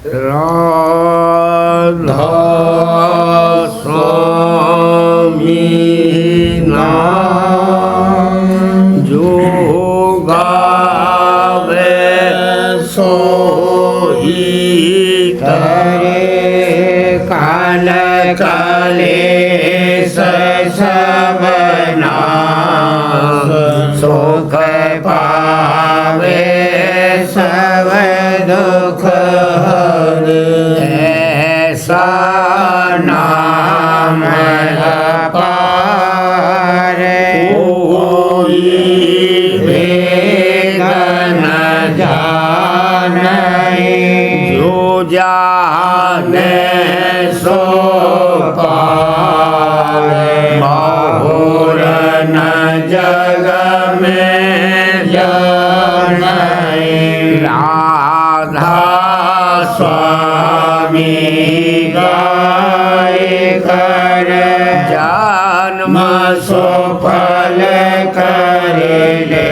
राधा स्वामी नाम जो गावे सोई करे काल कलेश सब नाश सुख पावे सब दुख ऐसा नाम अपार कोई भेद न जाने जो जाने सो पावे बहुर न जग में जाने राधा स्वामी गाय कर जन्म सफल कर ले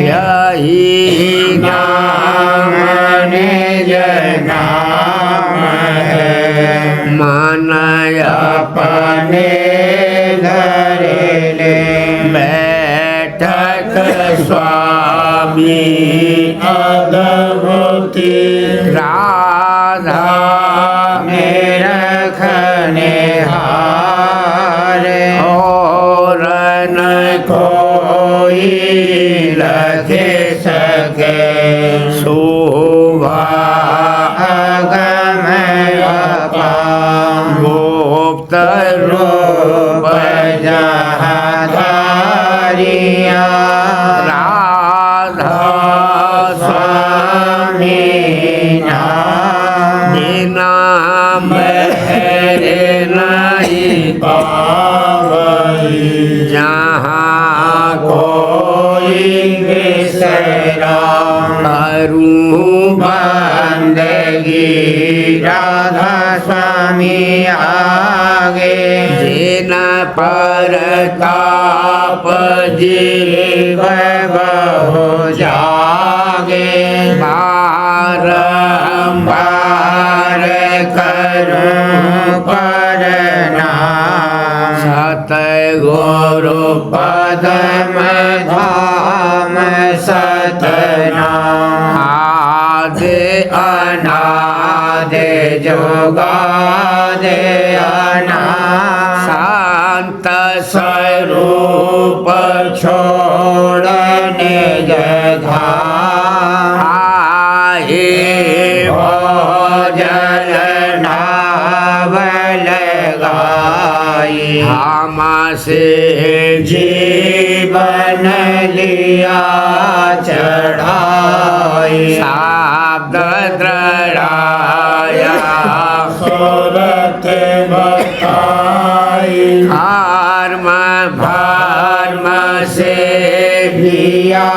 यही नाम निज नाम है मन अपने धर ले बैठक स्वामी अद्भुति राधा में रखने हार और न कोई लखे सके शोभा अगम गुप्त रूप जहाँ धारिया राधा स्वामी नाम बहरे नहीं पावई जहाँ कोई विसरा करूँ बंदगी राधा स्वामी आगे जिन परताप जीव बहु जागे बारंबार करूं प्रणाम सतगुरु पदम धाम सतनाम आदि अनादि जोगादि अनादि शांत स्वरूप छोड़ने जधाम आए भोजन नावल गाई हम से जीवन लिया चढ़ाई शब्द द्रढ़ाया सूरत बताई धर्म भर्म से भिया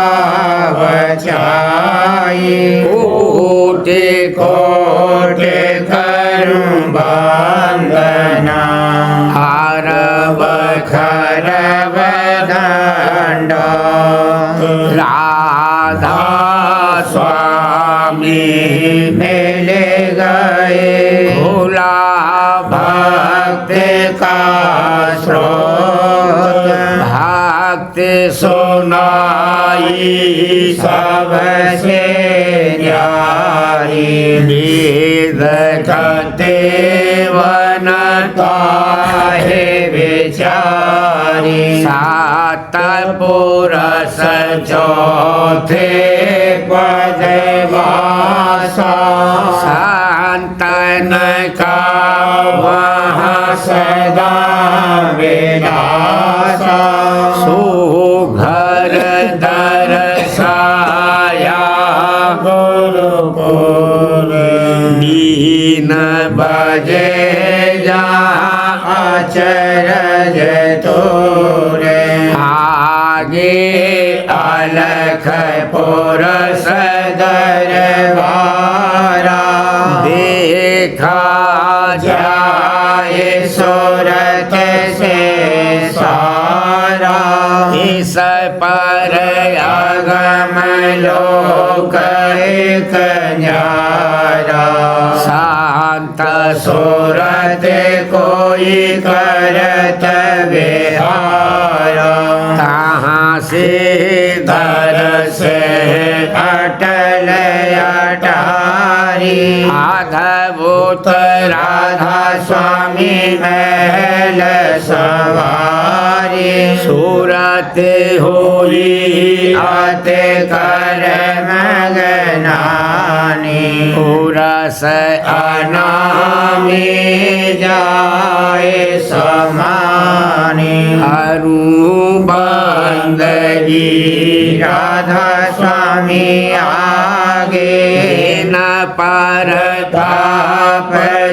बचाई कोटि कोटि करूं वंदना हरव खरव दंड राधा स्वामी मिल गए भोला भक्त का स्रोत भक्त सुनाई सबसे न्यारी वेद कते वनता है विचारी सात पुरुष चौथे पद वासा संतन का वहाँ सदा विलासा सुघर दरसाया गुरुपुर दीन बजे जहाँ अचरज तोरे आगे अलख पुरुष दरबारा देखा जाए सूरत से सारा इस पर अगम लोक एक न्यारा सोरत कोई करत विहारा कहाँ से दरस अटल अटारी आधभूत राधा स्वामी महल सवारी सूरत होई आते कर मगनानी उरस अनामी जाए समानी अरु बंदगी राधा स्वामी आगे न परताप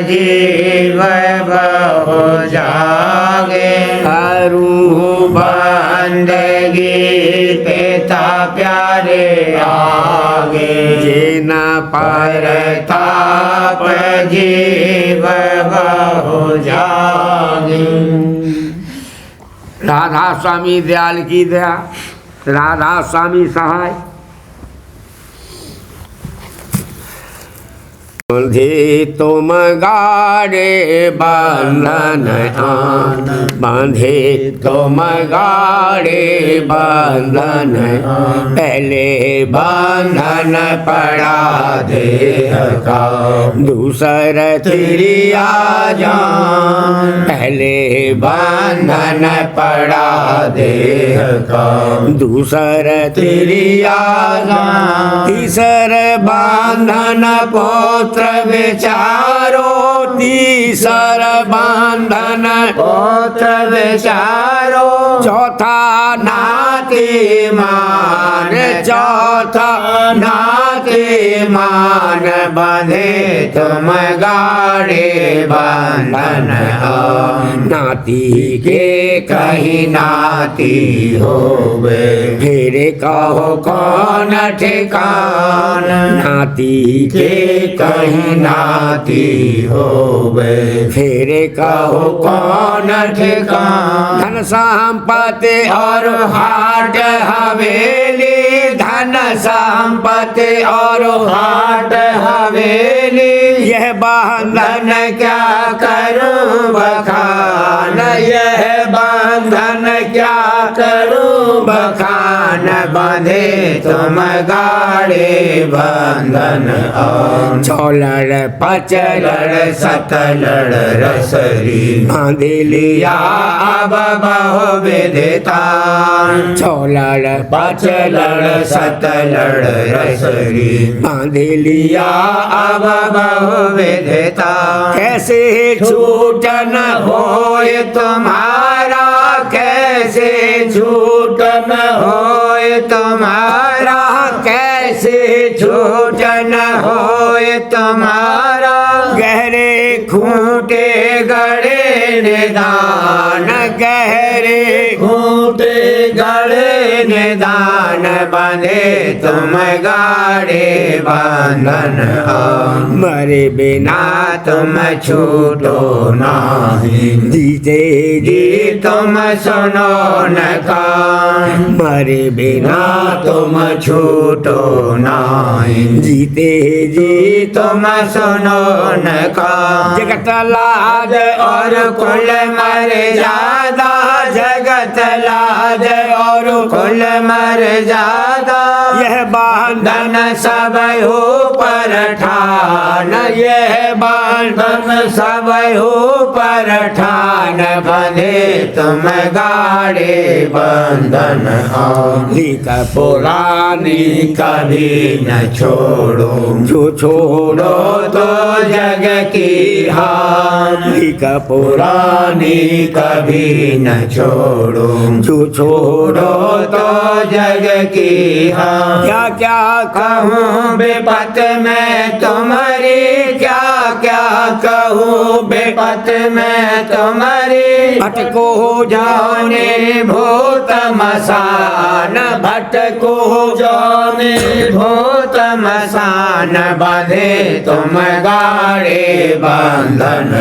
जीव बहु जागे अरु बंदगी पिता प्यारे आगे जिन परताप जीव बहु जागे। राधा स्वामी दयाल की दया, राधा स्वामी सहाय। बांधे तुम गाड़े बंधन आन, बांधे तुम गाड़े बंधन, पहले बंधन पड़ा देह का दूसर तिरिया जान, पहले बंधन पड़ा देह का दूसर तिरिया जान, तीसर बंधन पोत्र विचारो, तीसर बंधन पोत्र विचारो, चौथा नाती मान, चौथा नाती मान, बंधे तुम गाड़े बंधन नाती के कहीं नाती होवे, फिर कहो कौन ठिकान, नाती के कहीं नाती होवे, फिर कहो कौन ठिकान। धन संपत्ति और हाट हवेली, धन संपत्ति और हाट हवेली, यह बंधन क्या करूं बखान, यह बंधन क्या करूं बखान, बंधे तुम गाड़े बंधन चौलड़ पचलड़ सतलड़ रसरी, बांधे लिया अब बहु विदिता, चौलड़ पचलड़ सतलड़ रसरी, बांधे लिया अब बहु विदिता, कैसे छूटन होए तुम्हारा, कैसे छूटन होए तुम्हारा, कैसे छूटन होए तुम्हारा, गहरे खूंटे गड़े निदान, गहरे खूंटे गड़े निदान, बंधे तुम गाड़े बंधन मरे बिना तुम छूटो नहीं, जीते जी तुम सुनो न कान, मरे बिना तुम छूटो नहीं, जीते जी तुम सुनो न कान। जगत लाज और कुल मर्यादा, जगत लाज और कुल मर्यादा, यह बंधन सब हो पर ठान, यह बंधन सब हो पर ठान, बंधे तुम गाड़े बंधन लिख पुरानी कभी न छोड़ो, जो छोड़ो तो जग की हार, लिख पुरानी कभी न छोड़ो, जो छोड़ो तो जग की हार। क्या क्या कहूँ बेपत में तुम्हारी, क्या क्या कहूँ बेपत में तुम्हारी, भटको जाने भूत मसान, भटको जाने भूत मसान, बंधे तुम गाड़े बंधन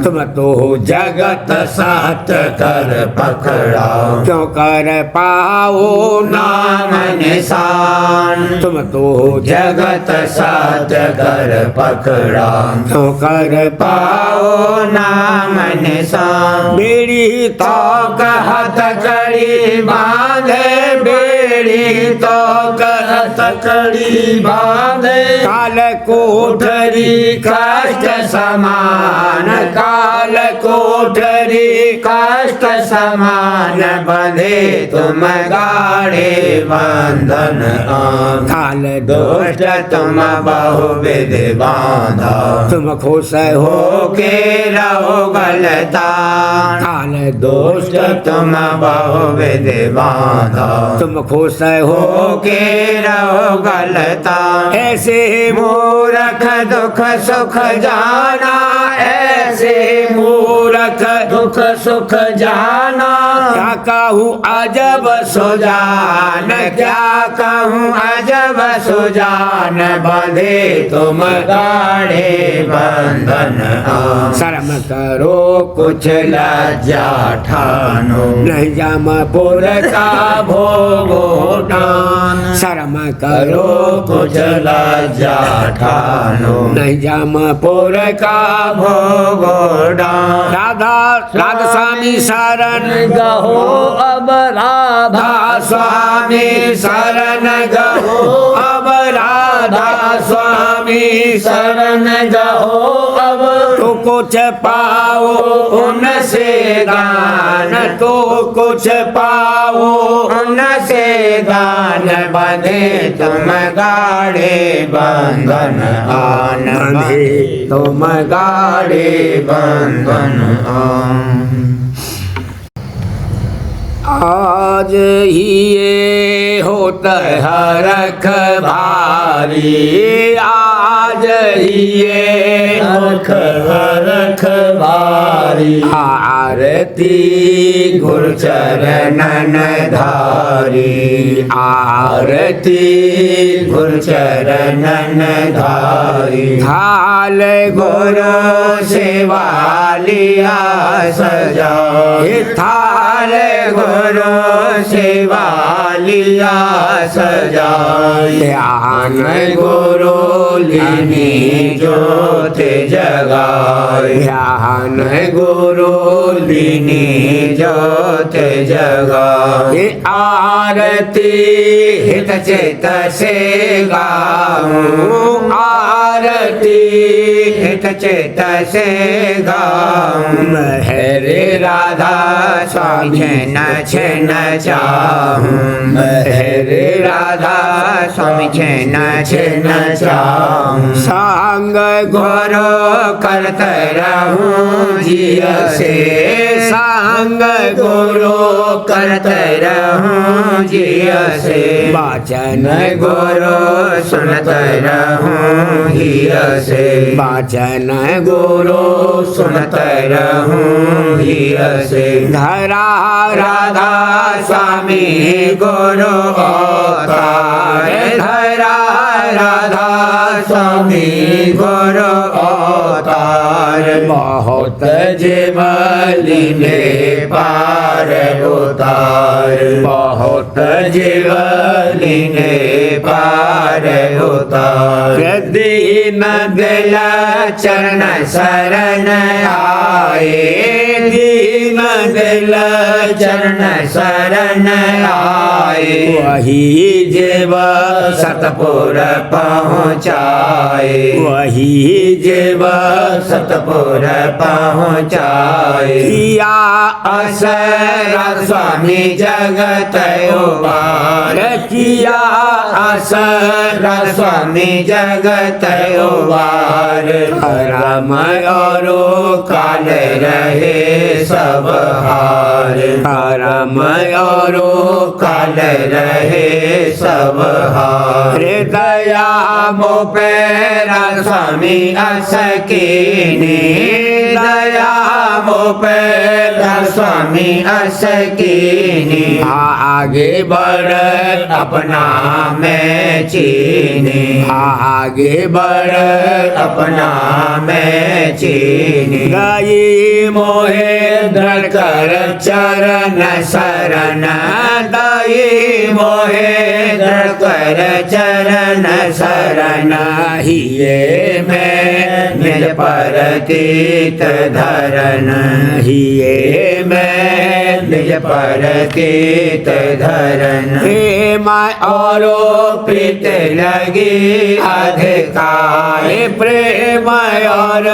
तुम तो जगत साथ कर पकड़ा, क्यों कर पा पाओ नाम निशान। तुम तो जगत सत्य कर पकड़ा, क्यों कर पाओ नाम निशान। बेड़ी तो कहत कड़ी बांधे, बेड़ी तो कहत कड़ी बांधे। काल कोठरी कष्ट समान, काल कोठरी कष्ट समान। बंधे तुम गाढ़े बंधन आम। काल दुष्ट तुम बहुविध बांधा, तुम खुश हो हो के रहो गलता। काल दुष्ट तुम बहुविध बांधा, तुम खुश हो हो के रहो गलता। ऐसे मूरख दुख सुख जाना, ऐसे मूरख दुख सुख जाना। क्या कहूँ अजब सुजान, क्या कहूँ अजब सुजान। बंधे तुम गाढ़े बंधन आम। शर्म करो कुछ लज्जा ठानो, नहीं जाम पुर का भोगोटान। शर्म करो करो कुछ लज्जा ठानो, नहीं जाम पुर का भोगोटान। राधा राधा स्वामी शरण गहो अब राधा स्वामी शरण गहो, अब राधा स्वामी शरण गहो। अब तो कुछ पाओ उनसे दान, तो कुछ पाओ उनसे दान। बंधे तुम गाढ़े बंधन आन, बंधे तुम गाढ़े बंधन आन। आज ही ये होता है हरख भारी, आज ही ये हरख भारी। आरती गुरुचरणन धारी, आरती गुरुचरणन धारी। थाल गुरु सेवा लिया सजा, थाल गुरु सेवा लिया सजा। ध्यान गुरु लीनी ज्योत जगाए, ध्यान गुरु लीनी ज्योत जगाए। आरती हित चित से गाऊं, आरती हित चित से गाऊं। हरे राधा स्वामी छेन चाहूं, हरे राधा स्वामी छेन चाहूं। संग गुरु करते रहूं जिय से, संग गुरु करते रहूं जिय से। वाचन गुरु सुनते रहूं हिय से, वाचन गुरु सुनते रहूं हिय से। धरा राधा स्वामी गुरु अवतार, धरा राधा स्वामी गुरु अवतार। बहुत जीवलिने पार उतार, बहुत जीवलिने पार उतार। दीन दिल चरण शरण आए, दीन दिल चरण शरण आए। वही जीव सतपुर पहुँचाए, वही जीव सतपुर पहुँचाए। किया असर स्वामी जगत उबार, किया असर स्वामी जगत उबार। राम और काल रहे सब हार, राम और काल रहे सब हार। दया मो पैरा स्वामी असकीनी, दया मो पैरा स्वामी अस कीनी, आगे बढ़ अपना मैं चीनी, आगे बढ़ अपना मैं चीनी। दाई मोहे दृढ़ कर चरण शरण, दाई मोहे दृढ़ कर चरण शरण। हिये मैं निज परतीत धरन, हिये मैं निज परतीत धरन। प्रेम और प्रीत लगी अधिकार, प्रेम और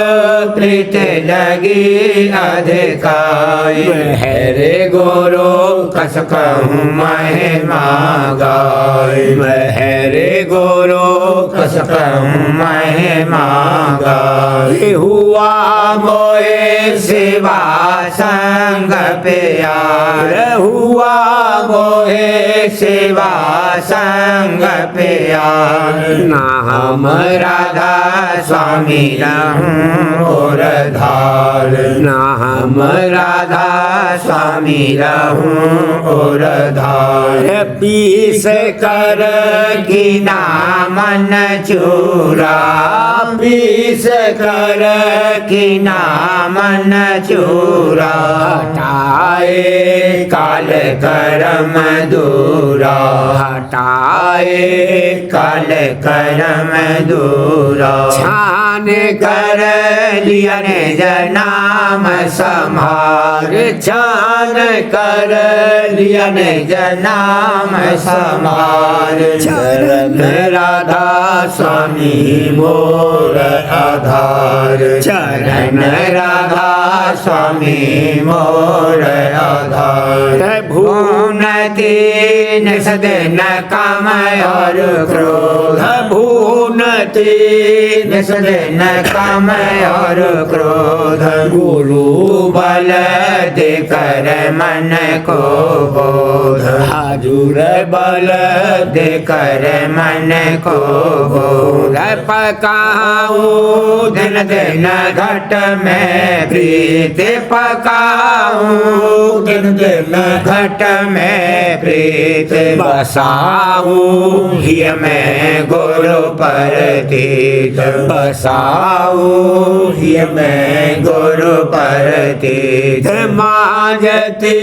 प्रीत लगी अधिकार। हरे गुरु कस कहूँ महिमा गाय, हरे गुरु कस कहूँ महिमा गाय। हुआ मोए शिवा संग प्यार, हुआ मोहे शिवा संग प्यार। ना हम राधा स्वामी रहूं और धार, ना हम राधा स्वामी रहूं और धार। पीस कर की नामन चूरा, पीस कर की नामन चूरा। हटाए काल करम दूरा, हटाए काल करम दूरा। छान कर लिया निज नाम समार, छान कर लिया निज नाम समार। चरण राधा स्वामी मोर आधार, चरण राधा स्वामी मोर आधार। भून तीन सदन काम और क्रोध, भून तीन सदन काम और क्रोध। गुरु बल दे कर मन को बोध, हजूर बल दे कर मन को बोध। पकाऊं दिन दिन घट में प्रीत, पकाऊं दिन दिन घट में प्रीत। बसाऊं हिय में गुरु परतीत, बसाऊं हिय में गुरु परतीत। माजती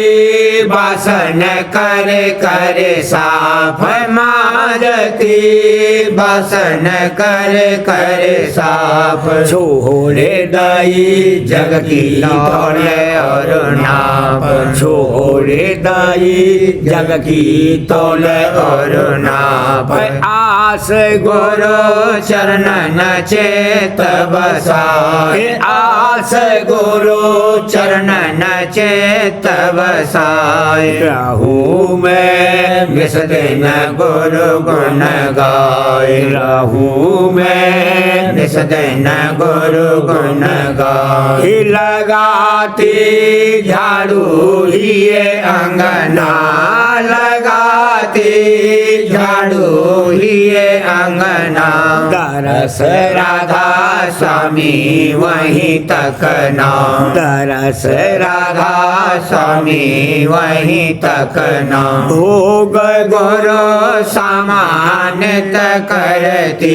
बासन करे करे साफ, माजती बासन करे करे साफ। छोड़े दाई जग की तोले और नाप, छोड़े दाई जग की तोले और नाप। आस गुरु चरणन चेत बसाए, आस गुरु चरणन चेत बसाए। रहूं मैं निस दिन गुरु गुण गाय, रहूं मैं निस दिन गुरु गुण गाय। लगाती झाड़ू हिये अंगना, लगाती झाड़ू हिये अंगना। दरस राधा स्वामी वहीं तक नाम, दरस राधा स्वामी वहीं तक नाम। भोग गुरु समानित करती,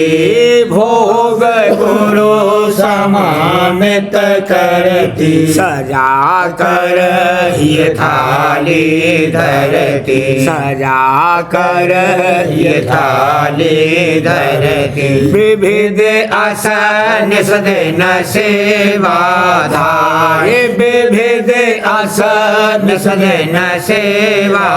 भोग गुरु समानित करती। सजा कर ये थाली धरती, सजा कर ये थाली धरती। विविध आसन सदन सेवा धारे, विविध आसन सदन सेवा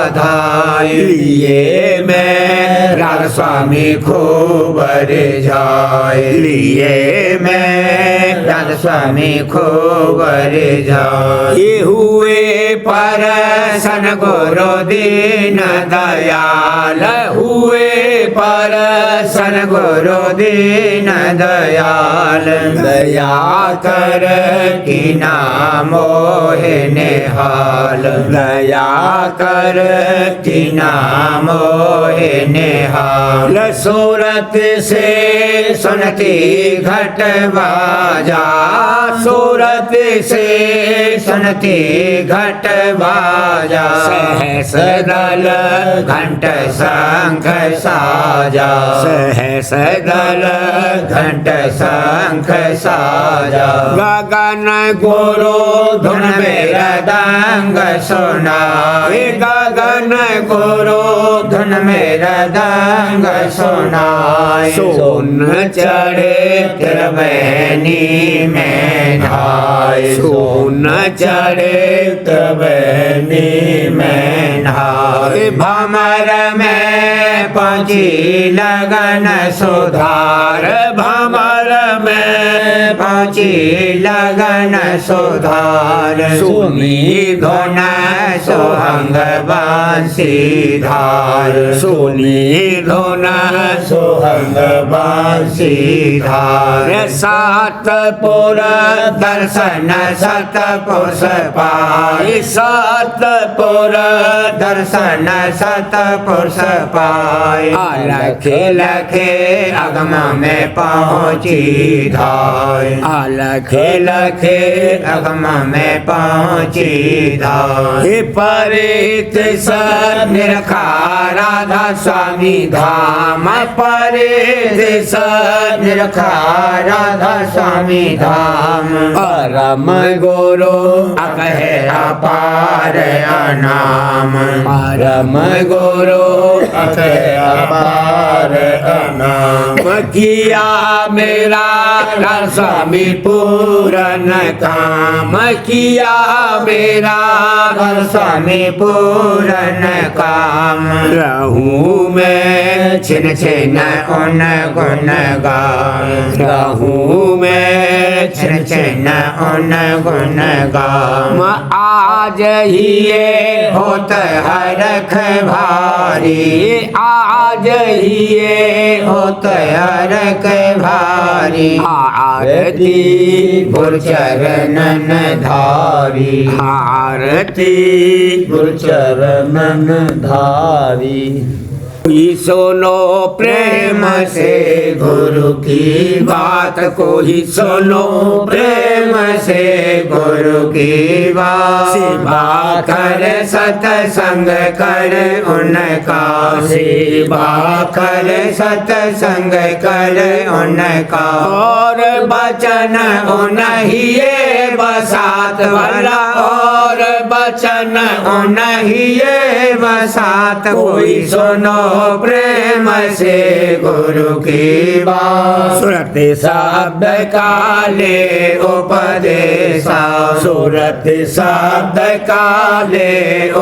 धारे। लिए मैं राधा स्वामी खूब रिझाए, लिए मैं राधा स्वामी खूब रिझाए। हुए परसन गुरु दीन दयाल, हुए परसन गुरु दीन दयाल। दया कर की नाम मोहे निहाल, दया कर की नाम मोहे निहाल। सूरत से सुनती घट बाजा, सूरत से सुनती घट बाजा सहस दल घंट शंख साजा सहस दल घंट शंख साजा गगन गुरु धुन मृदंग सुनाए गगन गुरु धुन मृदंग सुनाए सोन चढ़े त्रिवेणी में ढाए सोन चढ़े त्रिवेणी में ढाए भमर में पहुंची लगन सुधार भमर में पहुंची लगन सुधार सुनी धुन सोहंग बांसी धार सुनी धुन सोहंग बांसी धार सतपुर दर्शन सतपुष पाई सतपुर दर्शन सतपुष पाई लखे लखे अगम में पहुंची धाय लखे लखे अगम में पहुंची धाय परित सर निरखा राधा स्वामी धाम परित सर निरखा राधा स्वामी धाम परम गुरु अकहे अपार अनाम परम गुरु अकहे अपार अनाम किया मेरा स्वामी पूरन काम किया मेरा स्वामी पूरन काम रहूं मैं छिन छिन उन गुण गान रहूं मैं छिन छिन उन गुण गान आज ही ये होत हरख भारी आज ही ये होत हरख भारी आरती गुरचरणन धारी आरती गुरचरणन धारी सुनो प्रेम से गुरु की बात को ही सुनो प्रेम से गुरु की बात सेवा कर सत्संग कर उनका सेवा कर सत्संग कर उनका और बचन उन्हीं बसात वाला और बचन उन्हीं बसात कोई सुनो प्रेम से गुरु की बात सुरत शब्द काले उपदेशा सुरत शब्द काले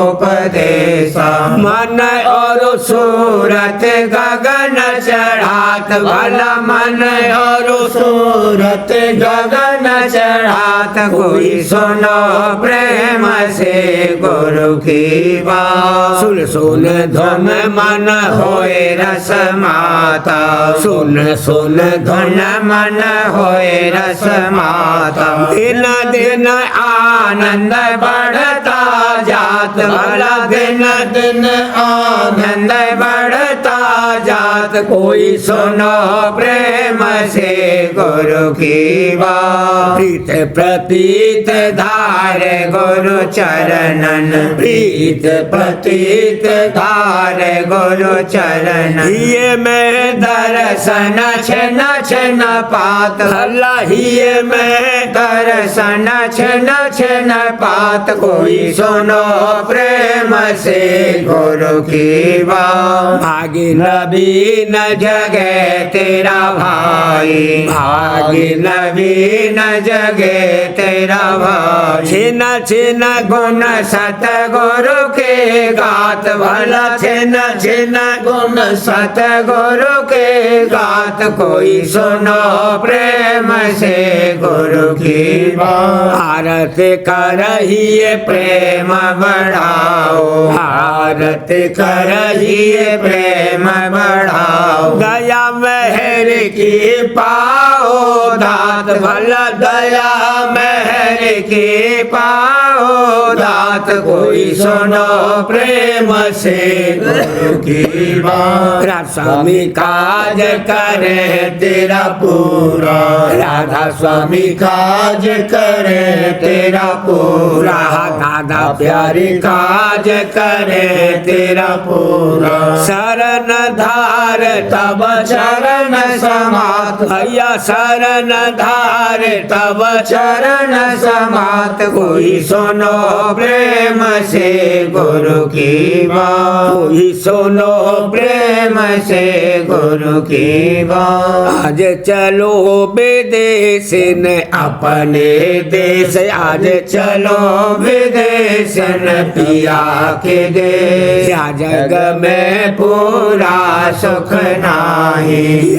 उपदेशा मन और सूरत गगन चढ़ात भला मन और सूरत गगन चढ़ात कोई सुनो प्रेम से गुरु की बात सुन सुन धुन मन होए रस माता सुन सुन धुन मन होए रस माता दिन दिन आनंद बढ़ता जात भला दिन दिन आनंद बढ़ता जात कोई सुनो प्रेम से गुरु की बात प्रीत प्रतीत धार गुरु चरणन प्रीत प्रतीत धार गुरु चरण ये में दर्शन छन छन पात भला ये में दर्शन छन छन पात कोई सुनो प्रेम से गुरु की बात भागी नवीन जगे तेरा भाई भागी नवीन जगे तेरा भाई छिन छिन गुण सत गुरु के गात भला छिन छिन गुण सत गुरु के गात कोई सुनो प्रेम से गुरु की बात आरत करहिए प्रेम बढ़ाओ आरत करहिए प्रेम बढ़ाओ दया मेहर की पाओ दात भला दया मेहर की पाओ दात कोई सुनो प्रेम से गुरु की बात। स्वामी काज करे तेरा पूरा, राधा स्वामी काज करे तेरा पूरा, दादा प्यारी काज करे तेरा पूरा। शरण धार तब चरण समात भैया शरण धार तब चरण समात कोई सुनो प्रेम से गुरु की बात। कोई सुनो प्रेम से गुरु की बात। आज चलो विदेश न अपने देश आज चलो विदेश न पिया के देश। जग में पूरा सुख नाही,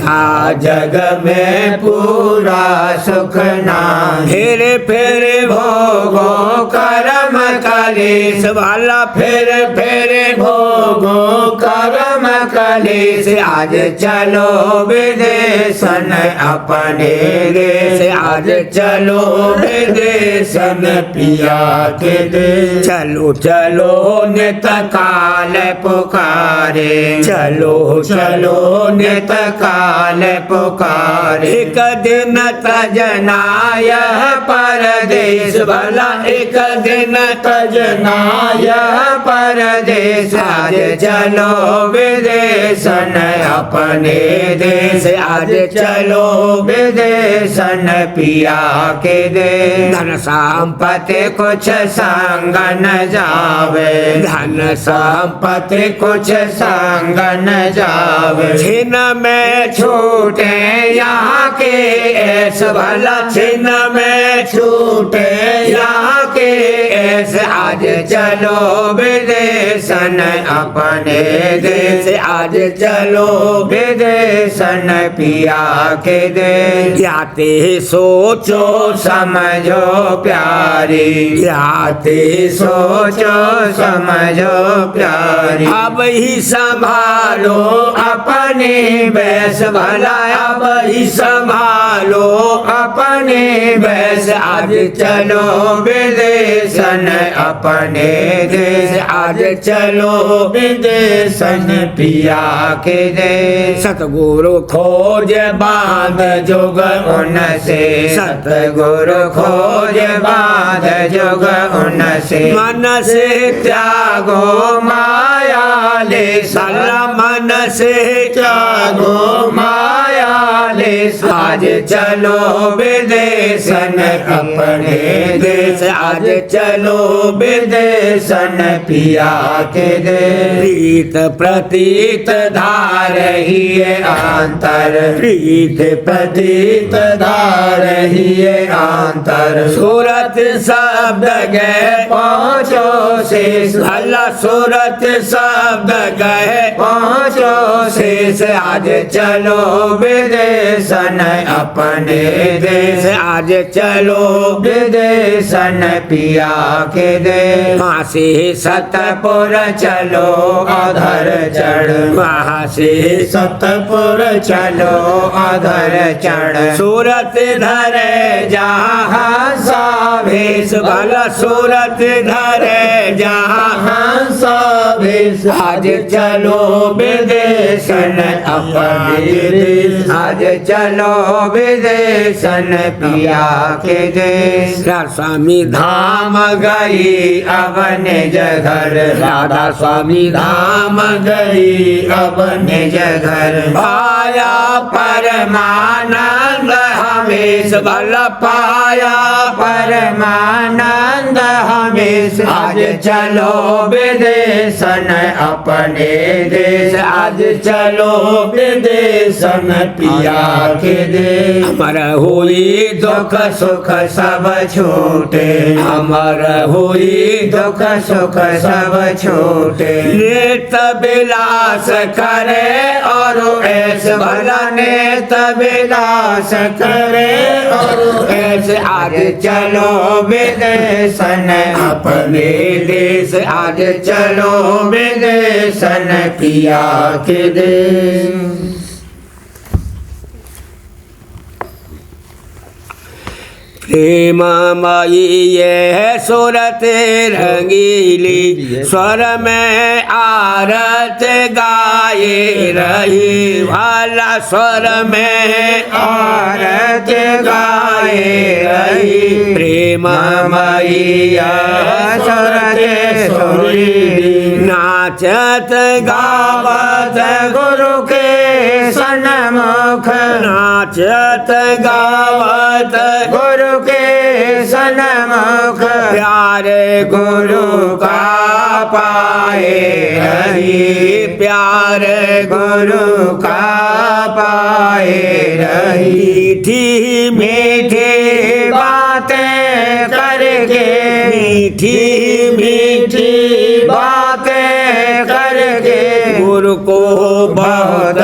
जग में पूरा सुख नाही। फिर फिर भोगो कर्म कलेश वाला फिर भोगो कर्म कलेश। आज चलो विदेशन अपने देश, आज चलो विदेशन पिया के देश। चलो चलो नित काल पुकारे, चलो चलो नित काल पुकारे। एक दिन तजना यह परदेश भला, एक दिन तजना यह परदेश। आज चलो विदेशन अपने देश, आज चलो विदेशन पिया के देश। धन संपत्ति कुछ संग न जावे, धन संपत्ति कुछ संग न जावे। छिन में छूटे यहाँ के ऐस भला, छिन में छूटे यहाँ के ऐस। आज चलो विदेशन अपने देश, आज चलो विदेशन पिया के देश। जाते सोचो समझो प्यारी, जाते सोचो समझो प्यारी। अब ही संभालो अपने बैस भला, अब ही संभालो अपने बैस। आज चलो विदेशन अपने देश, आज चलो विदेशन पिया के देश। सतगुरु खोज बांध जुग उनसे, सतगुरु खोज बांध जुग उनसे। मन से त्यागो माया ले साला, मन से त्यागो माया ले। आज चलो विदेशन अपने देश, आज चलो विदेशन पिया के देश। प्रीत प्रतीत धार ही अंतर, प्रीत प्रतीत धार ही अंतर। सूरत शब्द गए पाँचो शेष भला, सूरत शब्द गए पाँचो शेष। आज चलो विदेशन अपने देश, आज चलो विदेशन पिया के देश। वहाँ से सतपुर चलो अधर चढ़, वहाँ से सतपुर चलो अधर चढ़। सूरत धरे जहाँ सावेश भला, सूरत धरे जहाँ सावेश। आज चलो विदेशन अपने देश, आज चलो विदेशन पिया के देश। स्वामी धाम गई अब निज घर, राधा स्वामी धाम गई अब निज घर। पाया परमानंद हमेश भला, पाया परमानंद हमेश। आज चलो विदेशन अपने देश, आज चलो विदेशन पिया के देश। अमर हुई दुख सुख सब छूटे, अमर हुई दुख सुख सब छूटे। नेत विलास करे और ऐसे भला, नेत विलास करे और ऐसे। आज चलो विदेशन अपने देश, आज चलो विदेशन पिया के देश। प्रेममयी ये सूरत रंगीली, स्वर में आरत गाए रही, वाला स्वर में आरत गाए रही। प्रेममयी सूरत सुरीली, नाचत गावत गुरु के सन्मुख, नाचत गावत गुरु के सन्मुख, प्यारे गुरु का पाए रही, प्यारे गुरु का पाए रही। मीठी मीठी बातें करके, मीठी मीठी बातें करके, गुरु को बहुत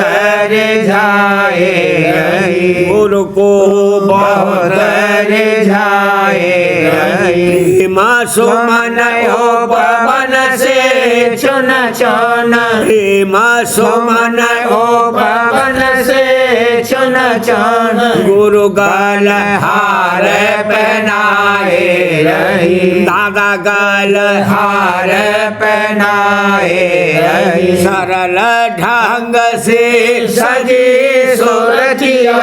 रिझाए रही, गुरु को बहुत रिझाए रही। सुमन हो पवन से चुन चुन, सुमन हो पवन से चुन चुन, गुरु गल हार पहनाए रही, दादा गल हार पहनाए रही। सरल ढंग से सजी सूरतिया,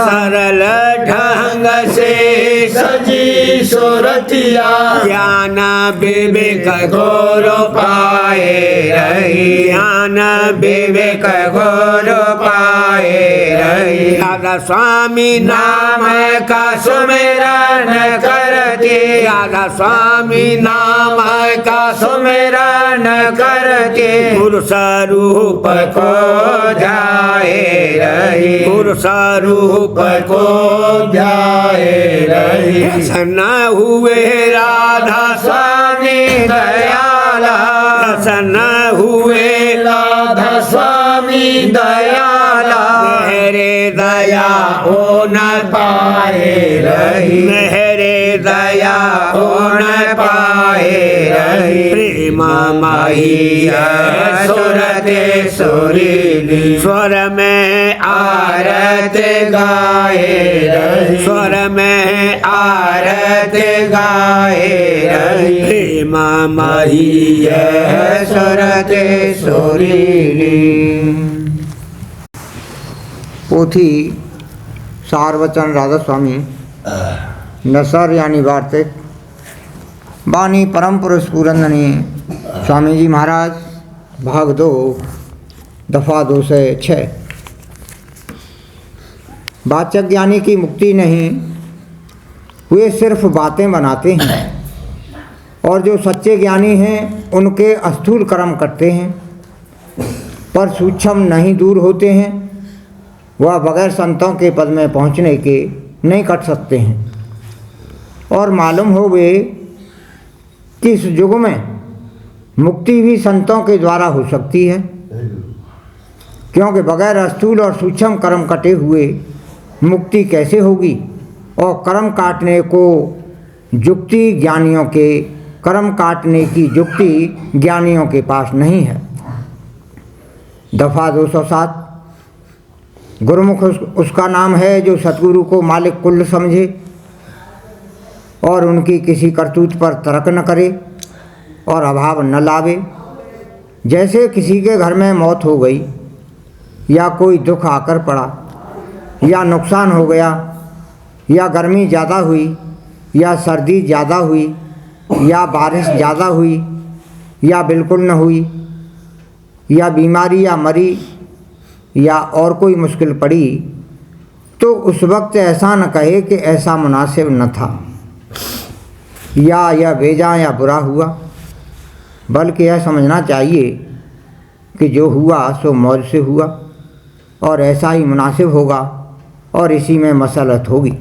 सरल ढंग से सजी सूरतिया, ज्ञान विवेक गुरु पाए रही, ज्ञान विवेक गुरु पाए रही। राधा स्वामी नाम का सुमिरन करती, राधा स्वामी नाम का सुमिरन करती, गुरु स्वरूप को ध्याए रही, गुरु स्वरूप को ध्याए रही। प्रसन्न हुए राधा स्वामी दयाला, प्रसन्न हुए राधा स्वामी दयाला, मेरे दया ओ न पाए रही, मेरे दया ओ न पाए रही। प्रेममयी सूरत सुरीली, स्वर में आरत गाए रही, स्वर में आरत गाए रही। प्रेममयी सूरत सुरीली। पोथी सारवचन राधा स्वामी नसर यानी वार्तिक बानी परम पुरुष पूरंदनी स्वामी जी महाराज भाग 2 दफा 206। वाचक ज्ञानी की मुक्ति नहीं, वे सिर्फ बातें बनाते हैं, और जो सच्चे ज्ञानी हैं उनके स्थूल कर्म करते हैं, पर सूक्ष्म नहीं दूर होते हैं। वह बगैर संतों के पद में पहुँचने के नहीं कट सकते हैं। और मालूम हो वे कि इस युग में मुक्ति भी संतों के द्वारा हो सकती है, क्योंकि बगैर स्थूल और सूक्ष्म कर्म कटे हुए मुक्ति कैसे होगी। और कर्म काटने को युक्ति ज्ञानियों के कर्म काटने की युक्ति ज्ञानियों के पास नहीं है। दफा 207। गुरुमुख उसका नाम है जो सतगुरु को मालिक कुल समझे और उनकी किसी करतूत पर तर्क न करे और अभाव न लावे। जैसे किसी के घर में मौत हो गई, या कोई दुख आकर पड़ा, या नुकसान हो गया, या गर्मी ज़्यादा हुई, या सर्दी ज़्यादा हुई, या बारिश ज़्यादा हुई, या बिल्कुल न हुई, या बीमारी या मरी, या और कोई मुश्किल पड़ी, तो उस वक्त ऐसा न कहे कि ऐसा मुनासिब न था, या यह भेजा या बुरा हुआ, बल्कि यह समझना चाहिए कि जो हुआ सो मौज से हुआ और ऐसा ही मुनासिब होगा और इसी में मसलत होगी।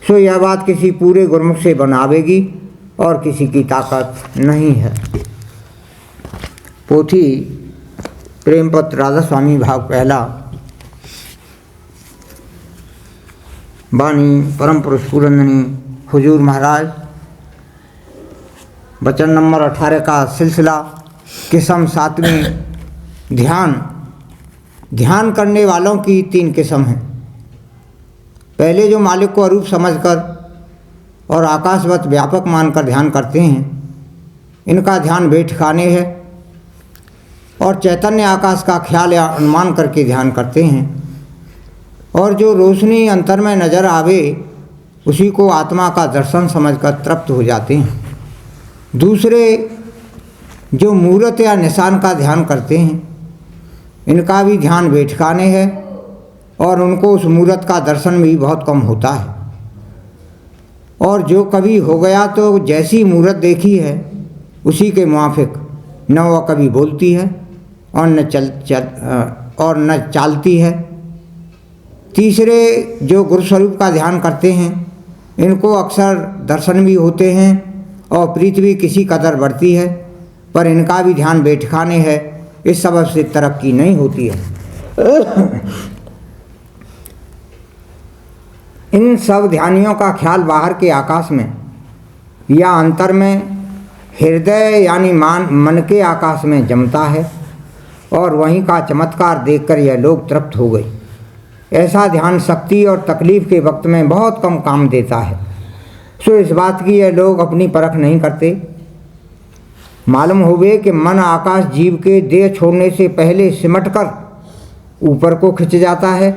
सो यह बात किसी पूरे गुरमुख से बनावेगी और किसी की ताकत नहीं है। पोथी प्रेमपत्र राधा स्वामी भाग 1। बानी परम पुरुष पूरंदनी हुजूर महाराज। वचन नंबर 18 का सिलसिला। किस्म 7वीं। ध्यान करने वालों की 3 किस्म हैं। पहले जो मालिक को अरूप समझकर और आकाशवत व्यापक मानकर ध्यान करते हैं, इनका ध्यान वे ठिकाने है। और चैतन्य आकाश का ख्याल या अनुमान करके ध्यान करते हैं, और जो रोशनी अंतर में नजर आवे उसी को आत्मा का दर्शन समझकर तृप्त हो जाते हैं। दूसरे जो मूर्त या निशान का ध्यान करते हैं, इनका भी ध्यान वे ठिकाने है, और उनको उस मूर्त का दर्शन भी बहुत कम होता है। और जो कभी हो गया तो जैसी मूर्त देखी है उसी के मुआफिक न वह कभी बोलती है और न चालती है। तीसरे जो गुरु स्वरूप का ध्यान करते हैं, इनको अक्सर दर्शन भी होते हैं और प्रीति भी किसी कदर बढ़ती है, पर इनका भी ध्यान बेठिकाने है, इस सबब से तरक्की नहीं होती है। इन सब ध्यानियों का ख्याल बाहर के आकाश में या अंतर में हृदय यानी मन के आकाश में जमता है, और वहीं का चमत्कार देखकर यह लोग तृप्त हो गए। ऐसा ध्यान शक्ति और तकलीफ के वक्त में बहुत कम काम देता है। सो इस बात की यह लोग अपनी परख नहीं करते। मालूम होवे कि मन आकाश जीव के देह छोड़ने से पहले सिमटकर ऊपर को खिंच जाता है,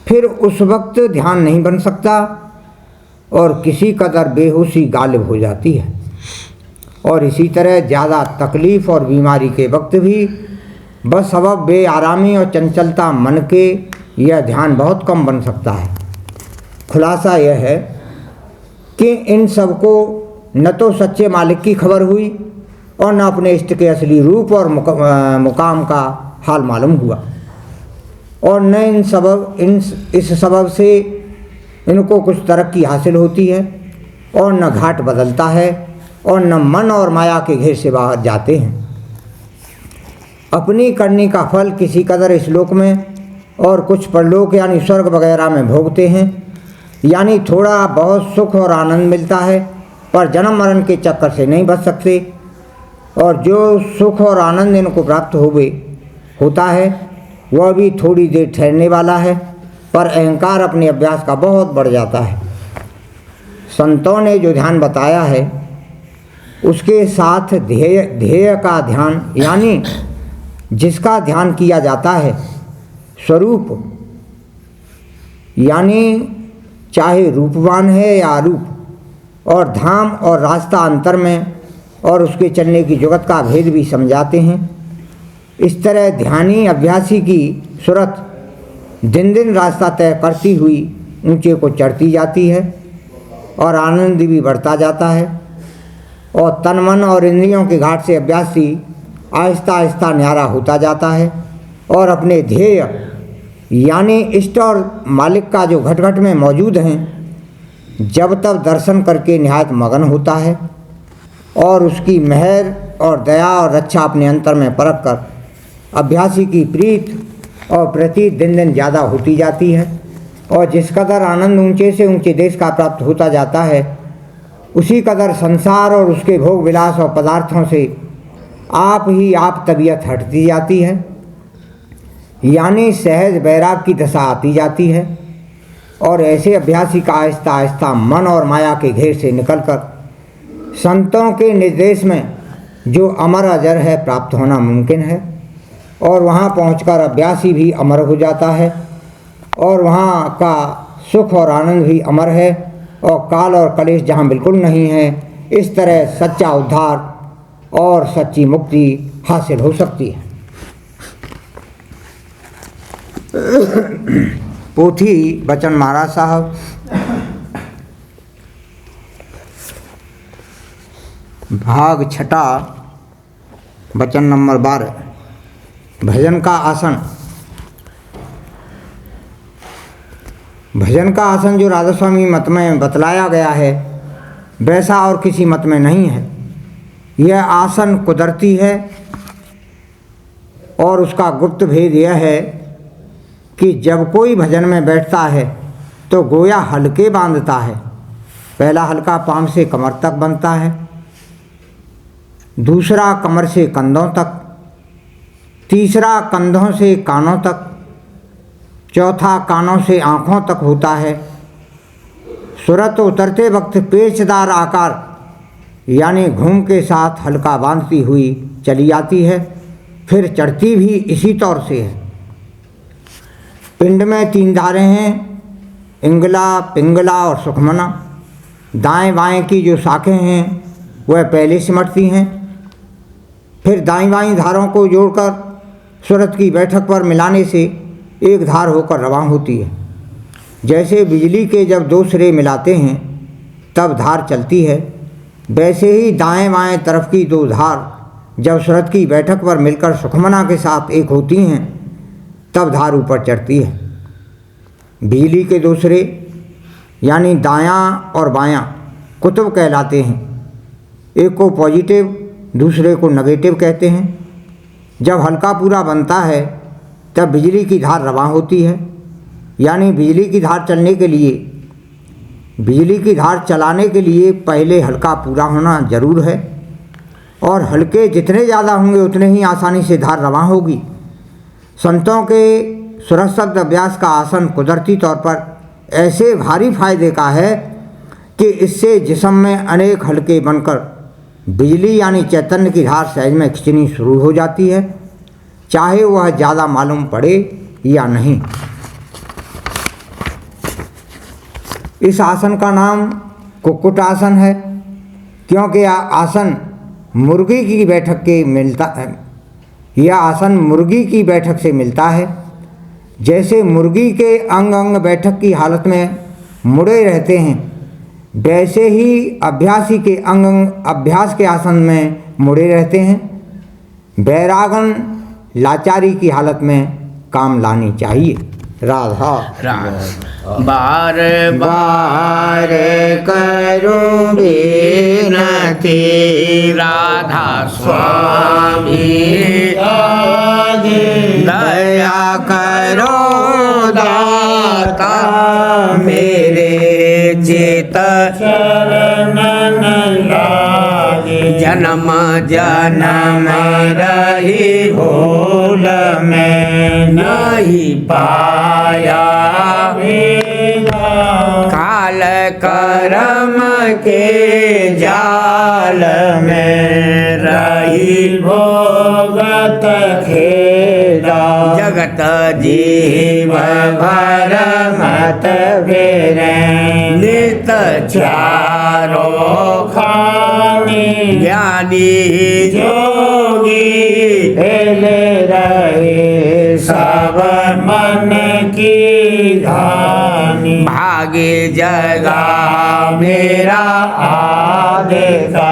फिर उस वक्त ध्यान नहीं बन सकता और किसी कदर बेहोशी गालिब हो जाती है। और इसी तरह ज़्यादा तकलीफ और बीमारी के वक्त भी बसबब बेआरामी और चंचलता मन के यह ध्यान बहुत कम बन सकता है। खुलासा यह है कि इन सबको न तो सच्चे मालिक की खबर हुई और न अपने इष्ट के असली रूप और मुकाम का हाल मालूम हुआ, और न इस सबब से इनको कुछ तरक्की हासिल होती है, और न घाट बदलता है, और न मन और माया के घेर से बाहर जाते हैं। अपनी करनी का फल किसी कदर इस लोक में और कुछ परलोक यानी स्वर्ग वगैरह में भोगते हैं, यानी थोड़ा बहुत सुख और आनंद मिलता है, पर जन्म मरण के चक्कर से नहीं बच सकते। और जो सुख और आनंद इनको प्राप्त होता है वह भी थोड़ी देर ठहरने वाला है, पर अहंकार अपने अभ्यास का बहुत बढ़ जाता है। संतों ने जो ध्यान बताया है उसके साथ ध्येय का ध्यान यानी जिसका ध्यान किया जाता है, स्वरूप यानी चाहे रूपवान है या अरूप, और धाम और रास्ता अंतर में और उसके चलने की जुगत का भेद भी समझाते हैं। इस तरह ध्यानी अभ्यासी की सूरत दिन दिन रास्ता तय करती हुई ऊंचे को चढ़ती जाती है, और आनंद भी बढ़ता जाता है, और तन मन और इंद्रियों के घाट से अभ्यासी आहिस्ता आहिस्ता न्यारा होता जाता है, और अपने ध्येय यानी इष्ट और मालिक का जो घट घट में मौजूद हैं जब तब दर्शन करके निहायत मगन होता है, और उसकी मेहर और दया और रक्षा अपने अंतर में परख कर अभ्यासी की प्रीत और प्रति दिन दिन ज़्यादा होती जाती है। और जिस कदर आनंद ऊंचे से ऊंचे देश का प्राप्त होता जाता है, उसी कदर संसार और उसके भोग विलास और पदार्थों से आप ही आप तबीयत हटती जाती है, यानी सहज बैराग की दशा आती जाती है। और ऐसे अभ्यासी का आहिस्ता आहिस्ता मन और माया के घेर से निकलकर संतों के निर्देश में जो अमर अजर है प्राप्त होना मुमकिन है, और वहाँ पहुंचकर अभ्यासी भी अमर हो जाता है, और वहाँ का सुख और आनंद भी अमर है, और काल और कलेश जहाँ बिल्कुल नहीं है। इस तरह सच्चा उद्धार और सच्ची मुक्ति हासिल हो सकती है। पोथी बचन महाराज साहब, भाग छठा, वचन नंबर 12, भजन का आसन। भजन का आसन जो राधा स्वामी मत में बतलाया गया है वैसा और किसी मत में नहीं है। यह आसन कुदरती है, और उसका गुप्त भेद यह है कि जब कोई भजन में बैठता है तो गोया हल्के बांधता है। पहला हल्का पाँव से कमर तक बनता है, दूसरा कमर से कंधों तक, तीसरा कंधों से कानों तक, चौथा कानों से आँखों तक होता है। सूरत उतरते वक्त पेचदार आकार यानी घूम के साथ हल्का बांधती हुई चली आती है, फिर चढ़ती भी इसी तौर से है। पिंड में 3 धारें हैं, इंगला, पिंगला और सुखमना। दाएं बाएं की जो शाखें हैं वह पहले सिमटती हैं, फिर दाईं बाईं धारों को जोड़कर सूरत की बैठक पर मिलाने से एक धार होकर रवां होती है। जैसे बिजली के जब 2 सिरे मिलाते हैं तब धार चलती है, वैसे ही दाएं बाएं तरफ की 2 धार जब सूरत की बैठक पर मिलकर सुखमना के साथ एक होती हैं तब धार ऊपर चढ़ती है। बिजली के 2 सिरे यानी दायां और बायां कुतुब कहलाते हैं। एक को पॉजिटिव, दूसरे को नेगेटिव कहते हैं। जब हल्का पूरा बनता है तब बिजली की धार रवां होती है, यानी बिजली की धार चलाने के लिए पहले हल्का पूरा होना जरूर है, और हल्के जितने ज़्यादा होंगे उतने ही आसानी से धार रवां होगी। संतों के सूरत शब्द अभ्यास का आसन कुदरती तौर पर ऐसे भारी फायदे का है कि इससे जिस्म में अनेक हल्के बनकर बिजली यानी चैतन्य की धार सहज में खिंचनी शुरू हो जाती है, चाहे वह ज़्यादा मालूम पड़े या नहीं। इस आसन का नाम कुक्कुट आसन है, क्योंकि यह आसन मुर्गी की बैठक की बैठक से मिलता है। जैसे मुर्गी के अंग अंग बैठक की हालत में मुड़े रहते हैं, वैसे ही अभ्यासी के अंग अंग अभ्यास के आसन में मुड़े रहते हैं। बैरागन लाचारी की हालत में काम लानी चाहिए। राधा बार बार करूं विनती, राधा स्वामी दया करो दाता, मेरे चित शरण लागे, जन्म जन्म रही भूल में नहीं पाया, काल कर्म के जाल में रही भोगत खेदा, जगत जीव भर मत फेरे, नित चारो खानी, ज्ञानी जोगी ले रहे सब मन की धानी, भागे जगा मेरा आदेगा,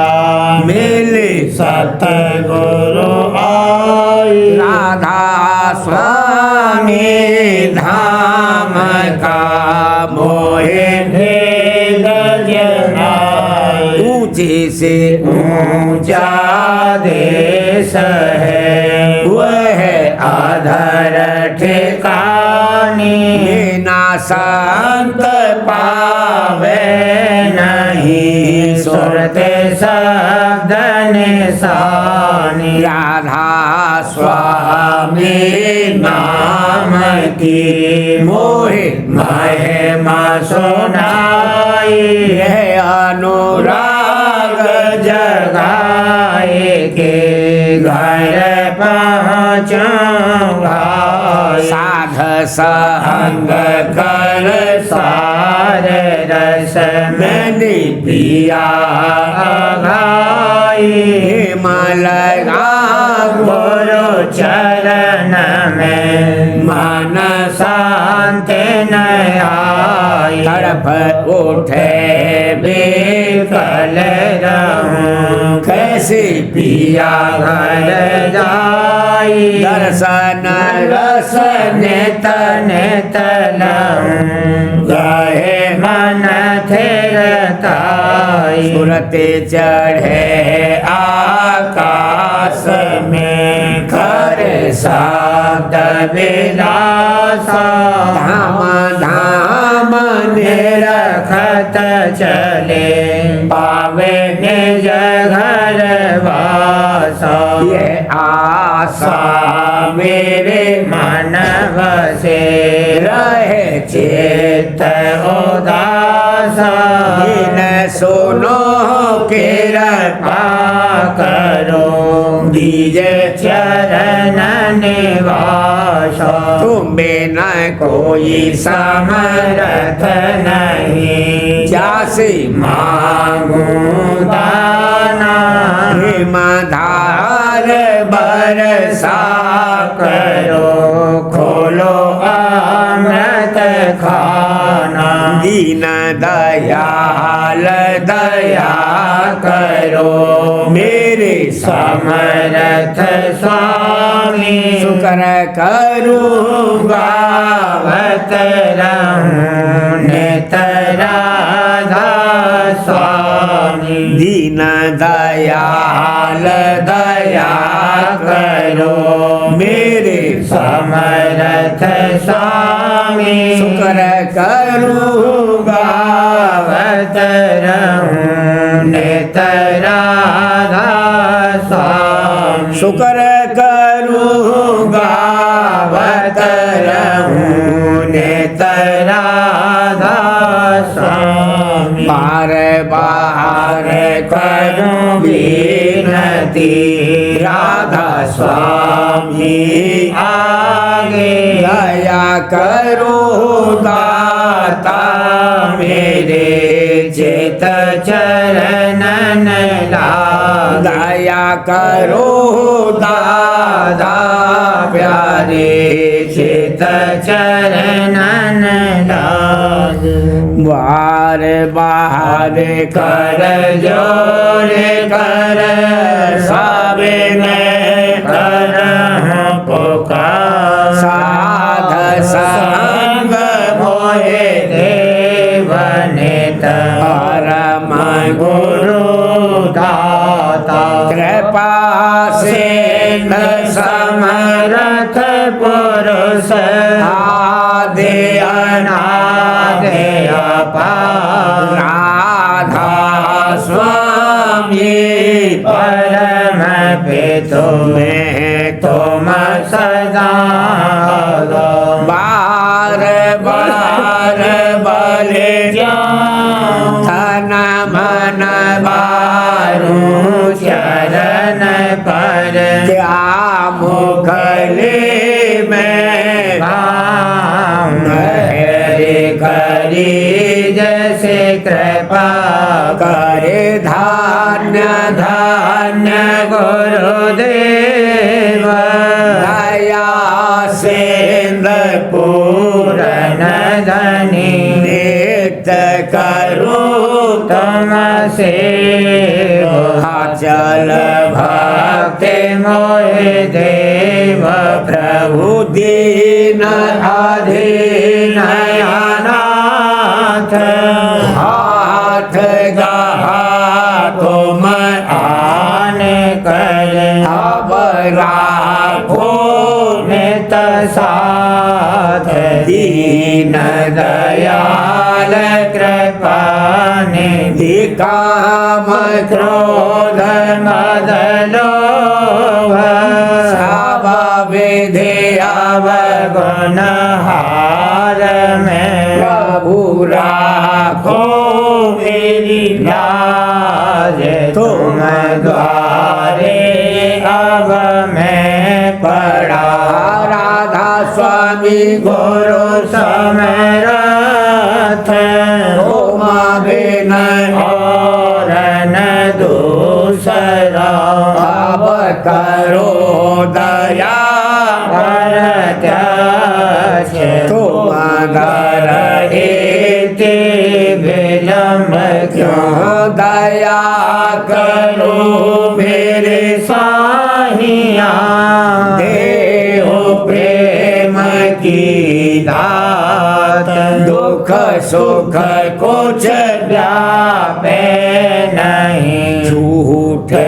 मिले सतगुरु आई, राधा स्वामी धाम का मोहे भेद जनाई, ऊंचे से ऊंचा देश है वह आधर ठिकानी, ना संत पावे नहीं सुरते शब्द निशानी, राधा स्वामी नाम की मोहे महिमा सुनाई, है अनुराग जगाए के घर पहुँचूं भाई, साध संग कर सारे रस मैंने पिया भाई, हिमालया गुरु चरण में मन शांत न आई, तड़प उठे बेकल रहूं, कैसे पिया घर जाई, दर्शन रस नित नित लहूं, गए मन थिरताई, सुरते चढ़े आकाश में करे शब्द विलासा, धाम धाम निरखत चले पावे निज घर वासा, ये आशा मेरे मन बसे रहे चित्त उदासा, सुनो कृपा करो दीजे चरण निवास तुम बिना कोई समर्थ नहीं जासी मांगू दाना हिमधार बरसा करो खोलो अमृत खाना दीन दयाल दया करो मेरे समर्थ स्वामी शुक्र करूँगा गावत रहूं नित राधा स्वामी दीन दयाल दया करो मेरे समर्थ स्वामी शुक्र करूँगा गावत रहूं नित राधा स्वामी शुक्र करूँगा गावत रहूं नित राधा स्वामी बार बार करूं विनती राधा स्वामी आगे दया करो दाता मेरे चित चरणन लागे दया करो दादा प्यारे चित चरणन लागे बार बार कर जोर कर साबिन कर पुकार साध संग मोहे देवनित परम गुरु दाता कृपा सिंध समर्थ पुरुष आदि अनादि अपार राधा स्वामी परम पितु में तुम सदा बार बार बले धन मन बारू चरण पर क्या मुखले में हरे करी जैसे कृपा करे धान्य धन्य गुरुदेव दया सेंद्र पूरन धनी नित्य करो तुम से चल भक्ति मोहे देव प्रभु दीन अधीन अनाथ हाथ गहा तुम आन कर अब राखो नित साथ दीन दयाल कृपा निधि काम क्रोध मद लोभ सब विधि अवगुण हार में प्रभु राखो मेरी लाज तुम द्वारे अब मैं पड़ा राधा स्वामी गुरु समरथ उमा बिन और न दूसरा अब करो दया पर त्याग तुम दर हेते विलम्ब क्यों दया करो मेरे साहिया देहो प्रेम की दात दुख सुख कुछ व्यापे नहीं झूठे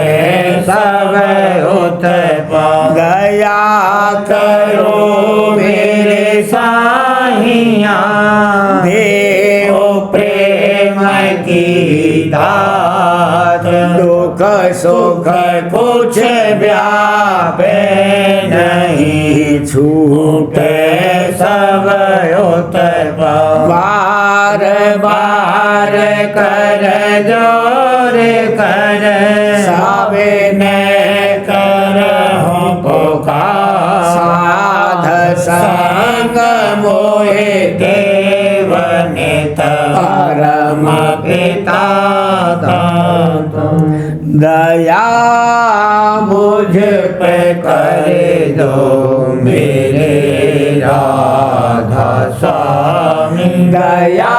सब उत्पा दया करो मेरे साहिया देहो प्रेम की दात दुख सुख कुछ व्यापे नहीं छूटे सब उत्पा बार बार कर जो परम पिता दया मुझ पे कर दो मेरे राधा स्वामी दया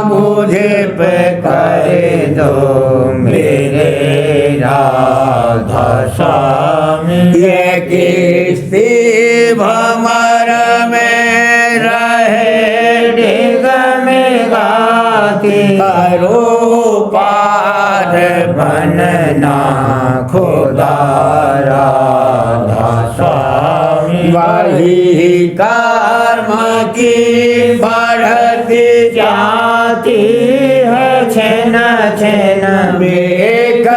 मुझे पे कर दो मेरे राधा स्वामी ये किस्ती भमर में रहे डिग में गाती करो पार बनना खुदा राधा स्वामी वही कर्म की बढ़ती जाती है छेन छेन बेक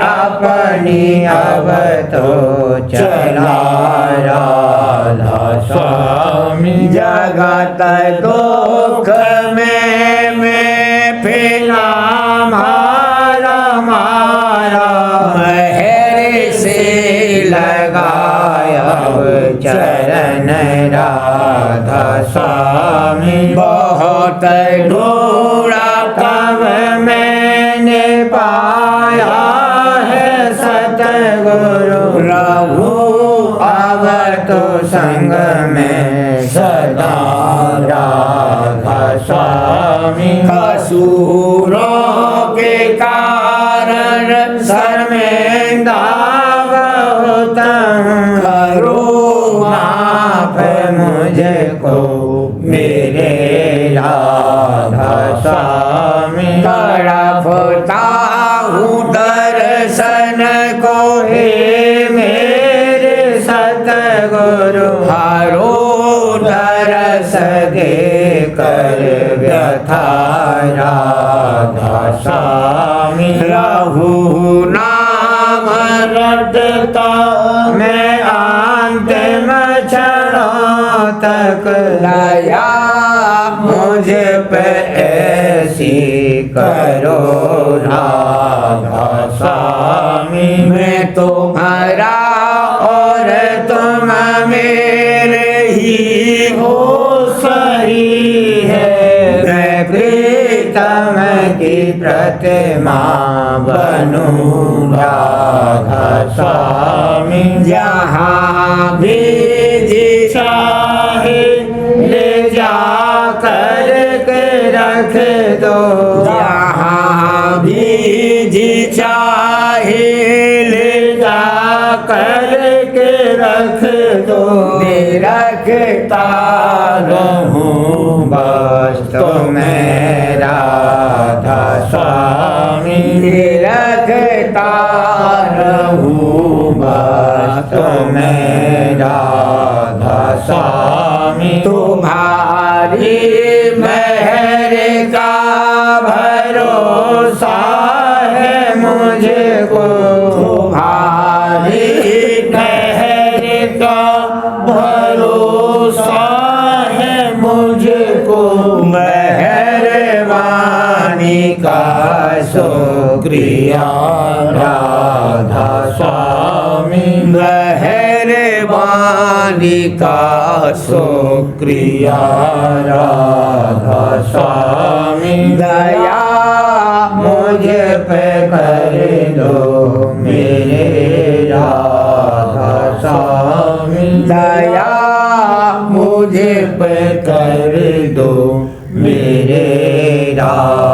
अपनी अब तो चला राधा स्वामी जगत दुख में फिरा मारा मारा महर से लगाया चरण राधा स्वामी बहुत ढूंढा तब मैंने पाया है सतगुरु प्रभु अब तो संग में सदा राधा स्वामी कसूरों के कारण शर्मिंदा बहुत करो माफ मुझको मेरे राधा स्वामी तड़पता हूँ दर्शन को हे मेरे सतगुरु हरो दरस दे कर व्यथा राधा स्वामी रहु नाम रटता मैं अंतिम क्षणों तक दया मुझ पे ऐसी करो राधा स्वामी मैं तुम्हारा और तुम मेरे ही हो सही है मैं प्रीतम की प्रतिमा बनूं राधा स्वामी जहाँ भी जी चाहे ले जा कर के रख दो जहाँ भी जी चाहे ले जा कर के रख दो रखता रहूं बस तुम्हें राधा स्वामी रखता रहूं बस तुम्हें राधा स्वामी तुम्हारी मेहर का भरोसा है मुझको तुम्हारी मेहर का भरोसा है मुझको मेहरबानी का शुक्रिया राधा स्वामी मेहरबानी का शुक्रिया राधा स्वामी दया मुझ पे कर दो मेरे राधा स्वामी दया मुझे पे कर दो मेरे राधा